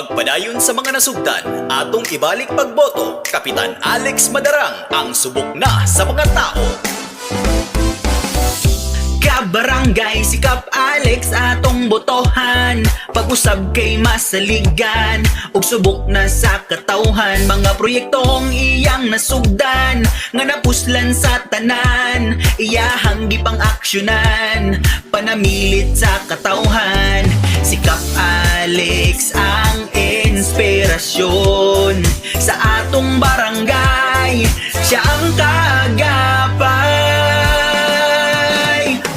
Pagpadayon sa mga nasugdan, atong ibalik pagboto, Kapitan Alex Madarang ang subok na sa mga tao. Kabarangay si Kap Alex atong botohan, pag-usab kay masaligan ug subok na sa katawhan. Mga proyektong iyang nasugdan nga napuslan sa tanan, iyahang gipang aksyonan, panamilit sa katawhan. Si Kap Alex ang inspirasyon sa atong barangay, siya ang kaagapay.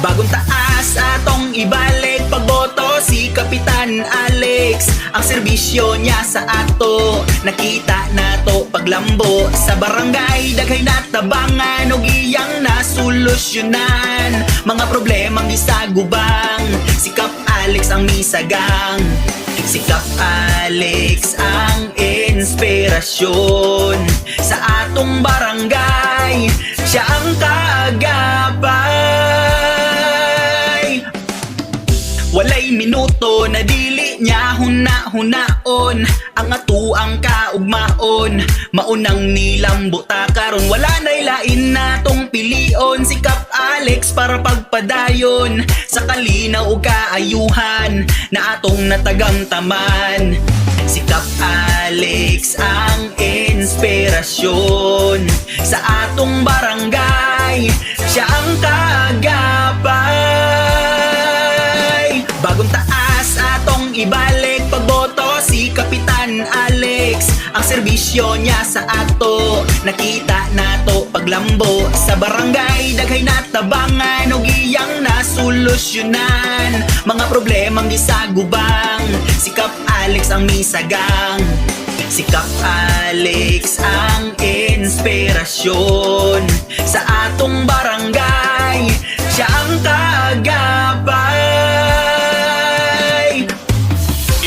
Bagong taas atong ibalik pagboto si Kapitan Alex, ang serbisyo niya sa ato nakita nato paglambo sa barangay. Daghay natabangan ug iyang nasolusyonan mga problemang gisagubang. Si Kap Alex ang misagang, si Kap Alex ang inspirasyon sa atong barangay, siya ang kaagapay. Walay minuto na dili niya huna-hunaon ang atuang kaugmaon, maunang nilambuta karon wala na'y lain natong pilion. Si Kap Alex para pagpadayon sa kalinaw ug kaayuhan na atong natagamtaman. Si Kap Alex ang inspirasyon sa atong barangay, siya ang kaagapay. Bagong taas atong ibalik pagboto si Kapitan Alex, ang serbisyo niya sa ato nakita nato paglambo sa barangay. Daghay natabangan ug iyang nasolusyonan mga problemang gisagubang. Si Kap Alex ang misagang, si Kap Alex ang inspirasyon sa atong barangay, siya ang kaagapay.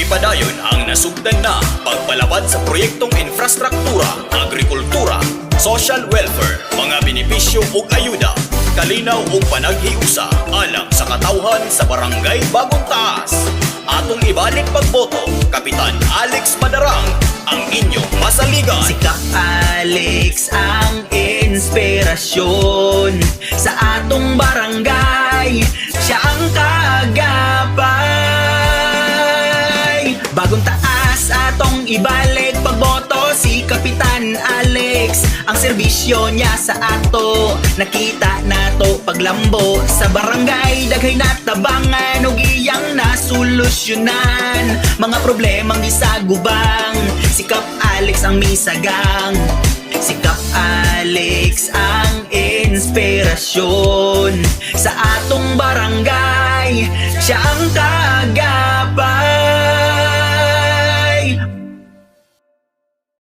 Ipadayon ang nasugdan na pagpalabad sa proyektong infrastruktura, agrikultura, social welfare, mga benepisyo ug ayuda, kalinaw ug panaghiusa alang sa katawhan sa barangay Bagong Taas. Atong ibalik pagboto, Kapitan Alex Madarang ang inyong masaligan. Si Kap Alex ang inspirasyon sa atong barangay, siya ang kaagapay. Bagong taas atong ibalik pagboto si Kapitan Alex, ang serbisyo niya sa ato nakita nato paglambo sa barangay. Daghay natabangan ug iyang nasolusyonan mga problemang gisagubang. Si Kap Alex ang misagang, si Kap Alex ang inspirasyon sa atong barangay, siya ang kaagapay.